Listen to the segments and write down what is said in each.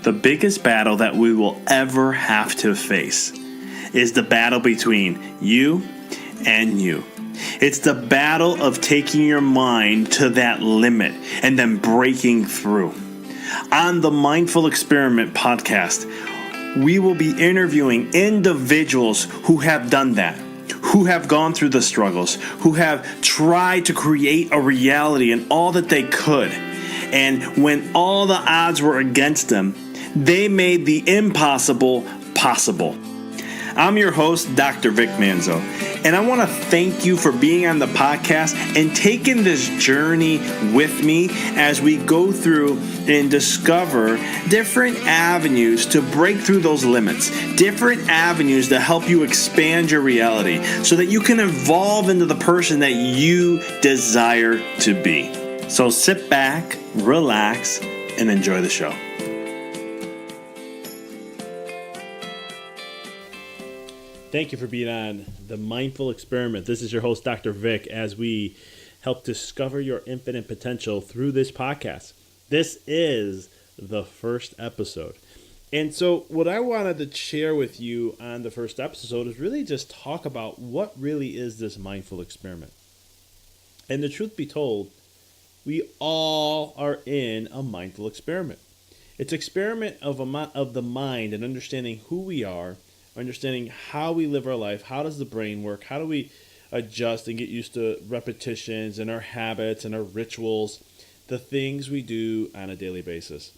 The biggest battle that we will ever have to face is the battle between you and you. It's the battle of taking your mind to that limit and then breaking through. On the Mindful Experiment podcast, we will be interviewing individuals who have done that, who have gone through the struggles, who have tried to create a reality in all that they could. And when all the odds were against them, they made the impossible possible. I'm your host, DrVic Manzo, and I want to thank you for being on the podcast and taking this journey with me as we go through and discover different avenues to break through those limits, different avenues to help you expand your reality so that you can evolve into the person that you desire to be. So sit back, relax, and enjoy the show. Thank you for being on the Mindful Experiment. This is your host, Dr. Vic, as we help discover your infinite potential through this podcast. This is the first episode. And so what I wanted to share with you on the first episode is really just talk about what really is this mindful experiment. And the truth be told, we all are in a mindful experiment. It's an experiment of the mind and understanding who we are, understanding how we live our life, how does the brain work, how do we adjust and get used to repetitions and our habits and our rituals, the things we do on a daily basis.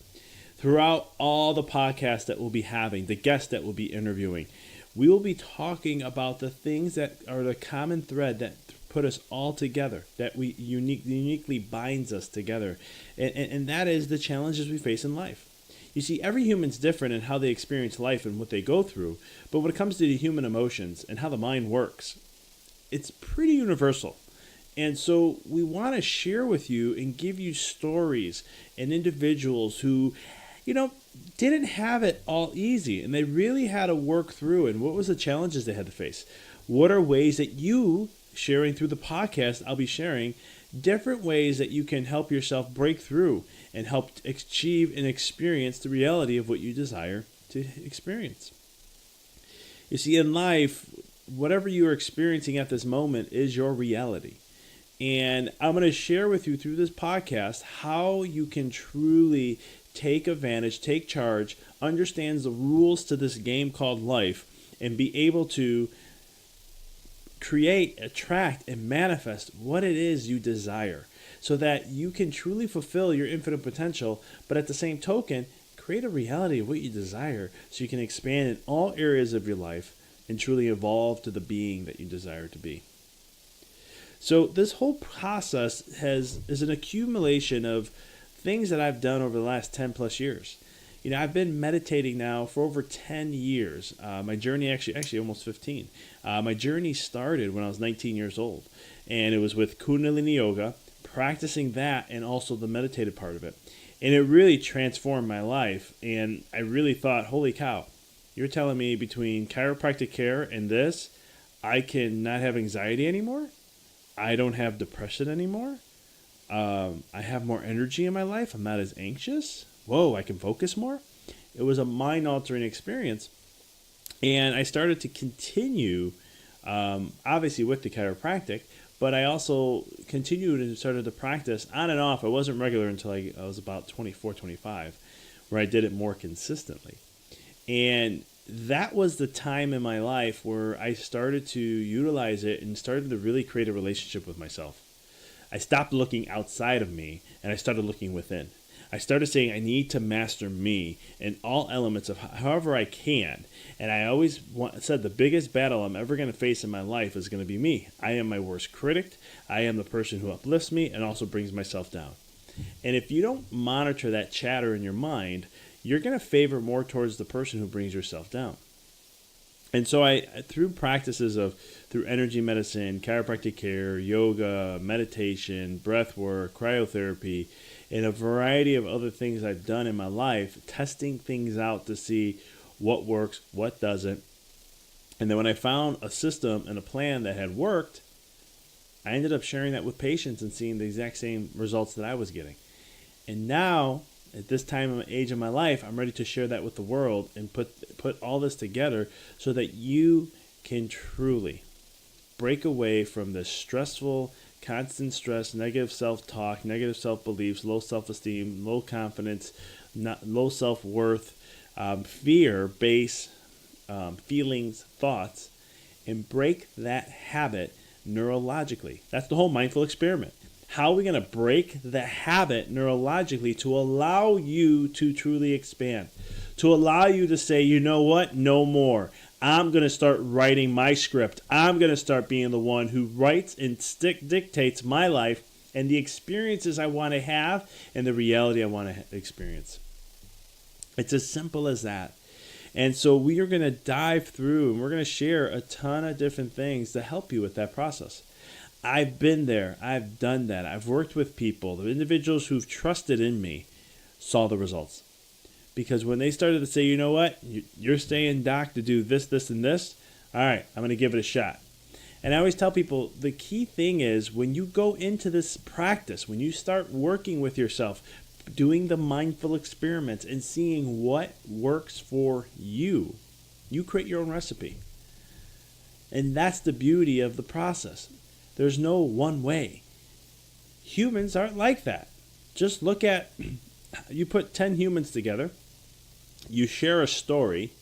Throughout all the podcasts that we'll be having, the guests that we'll be interviewing, we will be talking about the things that are the common thread that put us all together, that we uniquely binds us together, and that is the challenges we face in life. You see, every human's different in how they experience life and what they go through, but when it comes to the human emotions and how the mind works, it's pretty universal. And so we want to share with you and give you stories and individuals who, didn't have it all easy, and they really had to work through, and what was the challenges they had to face? What are ways that you, sharing through the podcast, I'll be sharing different ways that you can help yourself break through and help achieve and experience the reality of what you desire to experience. You see, in life, whatever you are experiencing at this moment is your reality. And I'm going to share with you through this podcast how you can truly take advantage, take charge, understand the rules to this game called life, and be able to create, attract, and manifest what it is you desire so that you can truly fulfill your infinite potential, but at the same token, create a reality of what you desire so you can expand in all areas of your life and truly evolve to the being that you desire to be. So this whole process is an accumulation of things that I've done over the last 10 plus years. I've been meditating now for over 10 years. My journey, actually almost 15. My journey started when I was 19 years old, and it was with Kundalini Yoga, practicing that and also the meditative part of it. And it really transformed my life, and I really thought, holy cow, you're telling me between chiropractic care and this, I can not have anxiety anymore? I don't have depression anymore? I have more energy in my life? I'm not as anxious? Whoa, I can focus more? It was a mind-altering experience. And I started to continue, obviously with the chiropractic, but I also continued and started to practice on and off. I wasn't regular until I was about 24, 25, where I did it more consistently. And that was the time in my life where I started to utilize it and started to really create a relationship with myself. I stopped looking outside of me and I started looking within. I started saying I need to master me in all elements of however I can. And I always said the biggest battle I'm ever going to face in my life is going to be me. I am my worst critic. I am the person who uplifts me and also brings myself down. And if you don't monitor that chatter in your mind, you're going to favor more towards the person who brings yourself down. And so through practices through energy medicine, chiropractic care, yoga, meditation, breath work, cryotherapy, and a variety of other things I've done in my life, testing things out to see what works, what doesn't. And then when I found a system and a plan that had worked, I ended up sharing that with patients and seeing the exact same results that I was getting. And now at this time and age of my life, I'm ready to share that with the world and put all this together so that you can truly break away from the stressful, constant stress, negative self-talk, negative self-beliefs, low self-esteem, low confidence, low self-worth, fear-based feelings, thoughts, and break that habit neurologically. That's the whole mindful experiment. How are we going to break the habit neurologically to allow you to truly expand? To allow you to say, you know what? No more. I'm going to start writing my script. I'm going to start being the one who writes and dictates my life and the experiences I want to have and the reality I want to experience. It's as simple as that. And so we are going to dive through and we're going to share a ton of different things to help you with that process. I've been there. I've done that. I've worked with people. The individuals who've trusted in me saw the results. Because when they started to say, you know what, you're staying, doc, to do this, this, and this, all right, I'm going to give it a shot. And I always tell people the key thing is when you go into this practice, when you start working with yourself, doing the mindful experiments and seeing what works for you, you create your own recipe. And that's the beauty of the process. There's no one way. Humans aren't like that. Just look at, you put 10 humans together, you share a story,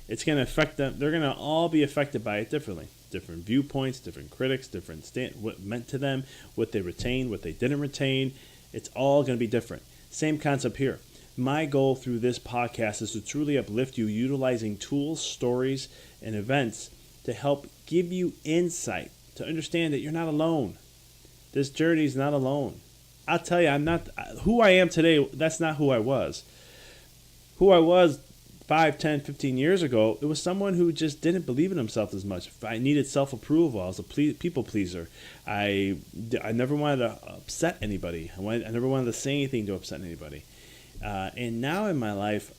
it's going to affect them. They're going to all be affected by it differently. Different viewpoints, different critics, different what meant to them, what they retained, what they didn't retain. It's all going to be different. Same concept here. My goal through this podcast is to truly uplift you utilizing tools, stories, and events to help give you insight, to understand that you're not alone. This journey is not alone. I'll tell you, I'm not who I am today. That's not who I was. Who I was 5, 10, 15 years ago, it was someone who just didn't believe in himself as much. I needed self-approval. I was a people pleaser. I never wanted to upset anybody. I never wanted to say anything to upset anybody. And now in my life,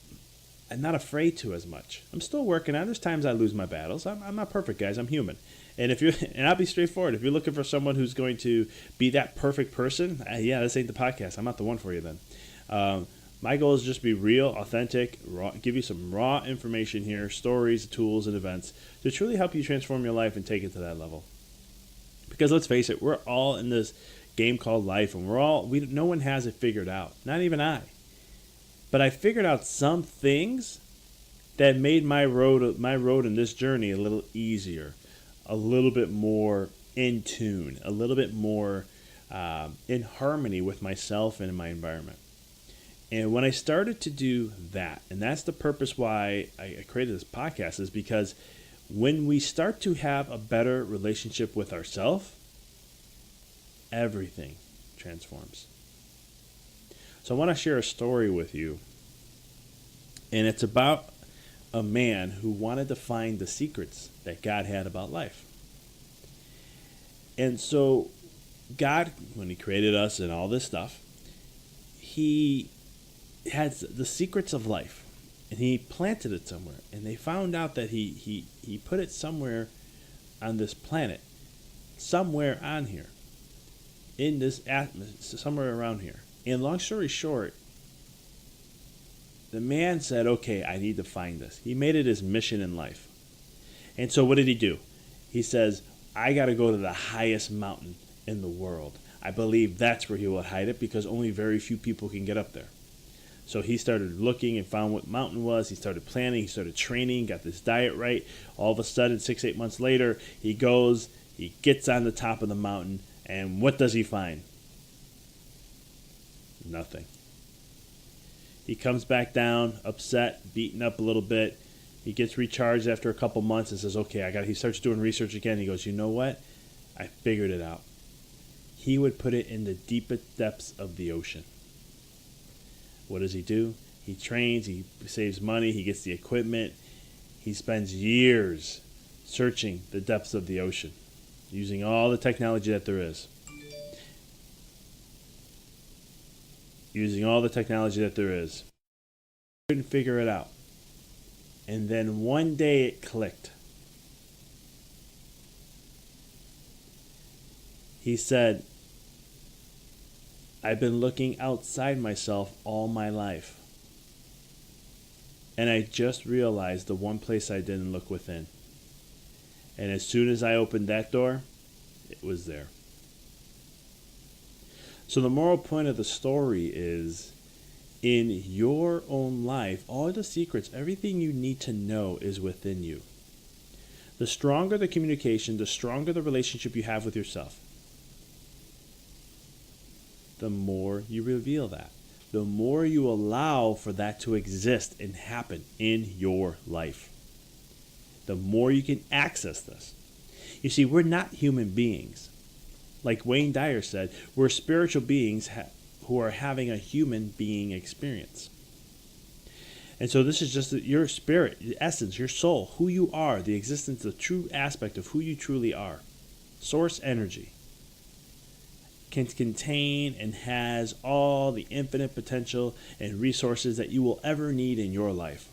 I'm not afraid to as much. I'm still working on it. There's times I lose my battles. I'm not perfect, guys. I'm human. And I'll be straightforward. If you're looking for someone who's going to be that perfect person, yeah, this ain't the podcast. I'm not the one for you then. My goal is just be real, authentic, raw, give you some raw information here, stories, tools, and events to truly help you transform your life and take it to that level. Because let's face it, we're all in this game called life, and no one has it figured out. Not even I. But I figured out some things that made my road in this journey a little easier, a little bit more in tune, a little bit more in harmony with myself and my environment. And when I started to do that, and that's the purpose why I created this podcast, is because when we start to have a better relationship with ourselves, everything transforms. So I want to share a story with you. And it's about a man who wanted to find the secrets that God had about life. And so God, when he created us and all this stuff, he had the secrets of life. And he planted it somewhere. And they found out that he put it somewhere on this planet. Somewhere on here. In this atmosphere, somewhere around here. And long story short, the man said, okay, I need to find this. He made it his mission in life. And so what did he do? He says, I got to go to the highest mountain in the world. I believe that's where he will hide it because only very few people can get up there. So he started looking and found what mountain was. He started planning. He started training, got this diet right. All of a sudden, 6-8 months later, he gets on the top of the mountain. And what does he find? Nothing. He comes back down, upset, beaten up a little bit. He gets recharged after a couple months and says, okay, he starts doing research again. He goes, you know what? I figured it out. He would put it in the deepest depths of the ocean. What does he do? He trains, he saves money, he gets the equipment. He spends years searching the depths of the ocean, using all the technology that there is. Couldn't figure it out. And then one day it clicked. He said, I've been looking outside myself all my life. And I just realized the one place I didn't look within. And as soon as I opened that door, it was there. So the moral point of the story is, in your own life, all the secrets, everything you need to know is within you. The stronger the communication, the stronger the relationship you have with yourself, the more you reveal that. The more you allow for that to exist and happen in your life, the more you can access this. You see, we're not human beings. Like Wayne Dyer said, we're spiritual beings who are having a human being experience. And so this is just your spirit, your essence, your soul, who you are, the existence, the true aspect of who you truly are. Source energy can contain and has all the infinite potential and resources that you will ever need in your life.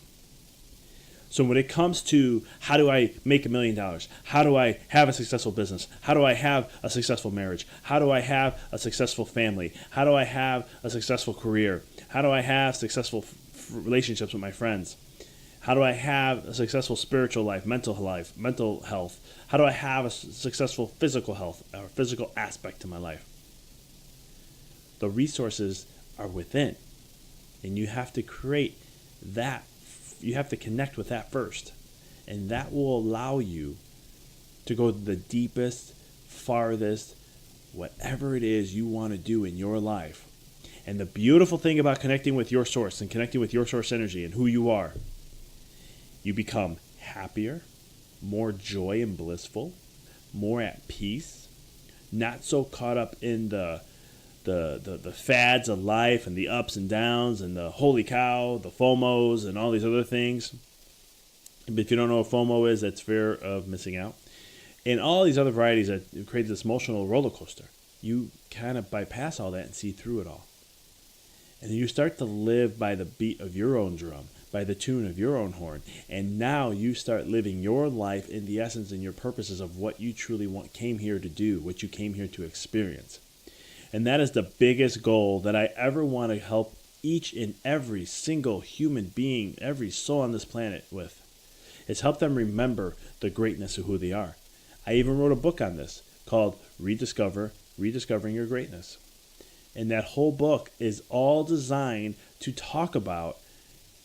So when it comes to how do I make $1 million, how do I have a successful business, how do I have a successful marriage, how do I have a successful family, how do I have a successful career, how do I have successful relationships with my friends, how do I have a successful spiritual life, mental health, how do I have a successful physical health or physical aspect to my life? The resources are within, and you have to create that. You have to connect with that first, and that will allow you to go to the deepest, farthest, whatever it is you want to do in your life. And the beautiful thing about connecting with your source and connecting with your source energy and who you are, you become happier, more joy and blissful, more at peace, not so caught up in the fads of life and the ups and downs and the holy cow, the FOMOs and all these other things. But if you don't know what FOMO is, that's fear of missing out. And all these other varieties that create this emotional roller coaster. You kind of bypass all that and see through it all. And you start to live by the beat of your own drum, by the tune of your own horn. And now you start living your life in the essence and your purposes of what you truly came here to do, what you came here to experience. And that is the biggest goal that I ever want to help each and every single human being, every soul on this planet with, is help them remember the greatness of who they are. I even wrote a book on this called Rediscovering Your Greatness. And that whole book is all designed to talk about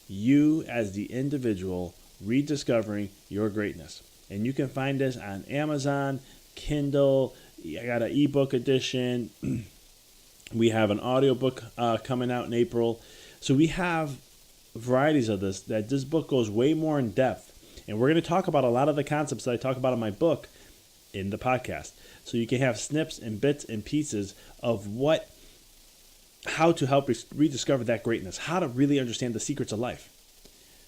you as the individual rediscovering your greatness. And you can find this on Amazon, Kindle. I got an ebook edition. We have an audiobook coming out in April. So we have varieties of this, that this book goes way more in depth. And we're going to talk about a lot of the concepts that I talk about in my book in the podcast. So you can have snips and bits and pieces of how to help rediscover that greatness, how to really understand the secrets of life.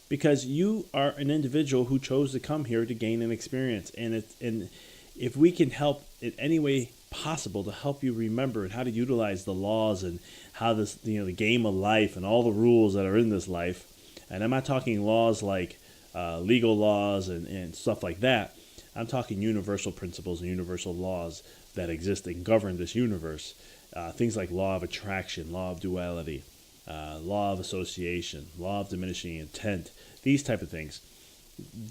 Because you are an individual who chose to come here to gain an experience. And if we can help in any way possible to help you remember and how to utilize the laws and how this, the game of life and all the rules that are in this life, and I'm not talking laws like legal laws and stuff like that. I'm talking universal principles and universal laws that exist and govern this universe. Things like law of attraction, law of duality, law of association, law of diminishing intent, these type of things.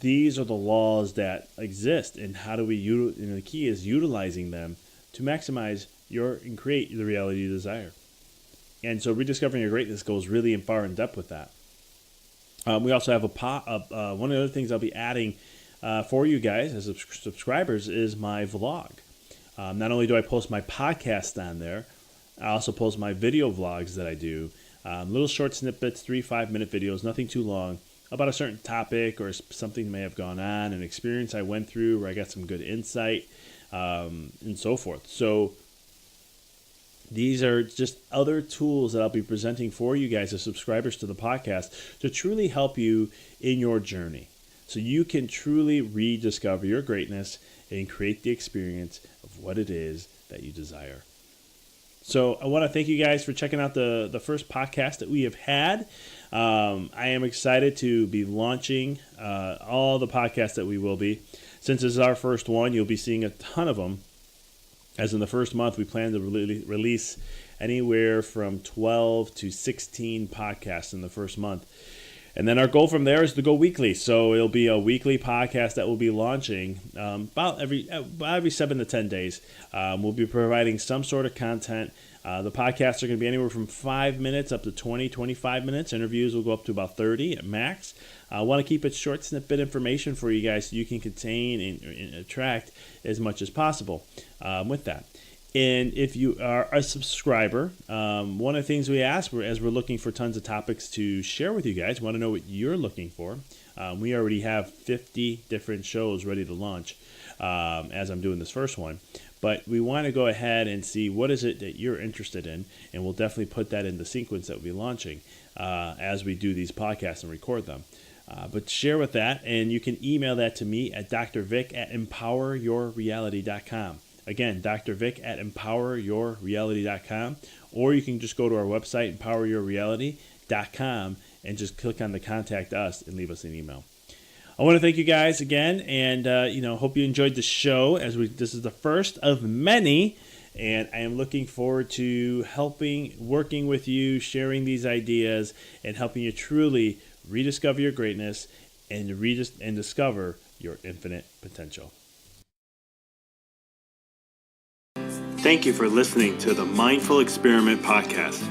These are the laws that exist, and how do we the key is utilizing them to maximize and create the reality you desire. And so rediscovering your greatness goes really far in depth with that. We also have one of the other things I'll be adding for you guys as subscribers is my vlog. Not only do I post my podcast on there, I also post my video vlogs that I do. Little short snippets, 3-5 minute videos, nothing too long, about a certain topic or something that may have gone on, an experience I went through where I got some good insight, and so forth. So these are just other tools that I'll be presenting for you guys as subscribers to the podcast to truly help you in your journey, so you can truly rediscover your greatness and create the experience of what it is that you desire. So I want to thank you guys for checking out the first podcast that we have had. I am excited to be launching all the podcasts that we will be. Since this is our first one, you'll be seeing a ton of them. As in the first month, we plan to release anywhere from 12 to 16 podcasts in the first month. And then our goal from there is to go weekly. So it'll be a weekly podcast that will be launching about every 7 to 10 days. We'll be providing some sort of content. The podcasts are going to be anywhere from 5 minutes up to 20, 25 minutes. Interviews will go up to about 30 at max. I want to keep it short, snippet information for you guys so you can contain and attract as much as possible with that. And if you are a subscriber, one of the things we ask as we're looking for tons of topics to share with you guys, want to know what you're looking for. We already have 50 different shows ready to launch as I'm doing this first one. But we want to go ahead and see what is it that you're interested in, and we'll definitely put that in the sequence that we'll be launching as we do these podcasts and record them. But share with that, and you can email that to me at drvic@empoweryourreality.com. Again, drvic@empoweryourreality.com, or you can just go to our website, empoweryourreality.com, and just click on the Contact Us and leave us an email. I want to thank you guys again, and hope you enjoyed the show. This is the first of many, and I am looking forward to working with you, sharing these ideas, and helping you truly rediscover your greatness and discover your infinite potential. Thank you for listening to the Mindful Experiment podcast.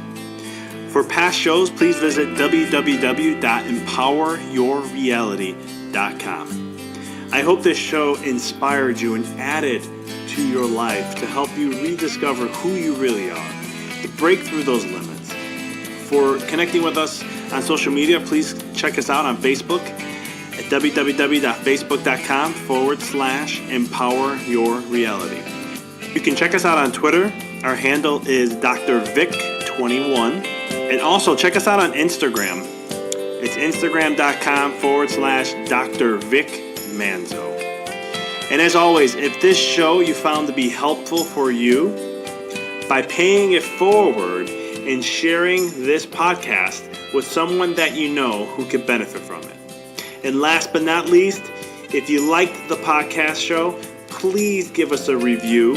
For past shows, please visit www.empoweryourreality.com. I hope this show inspired you and added to your life to help you rediscover who you really are, to break through those limits. For connecting with us on social media, please check us out on Facebook at www.facebook.com/empoweryourreality. You can check us out on Twitter. Our handle is DrVic21. And also check us out on Instagram. It's instagram.com/DrVicManzo. And as always, if this show you found to be helpful for you, by paying it forward and sharing this podcast with someone that you know who could benefit from it. And last but not least, if you liked the podcast show, please give us a review.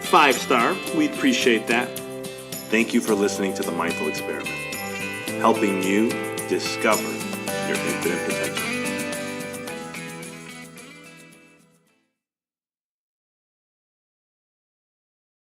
5-star. We'd appreciate that. Thank you for listening to the Mindful Experiment, helping you discover your infinite potential.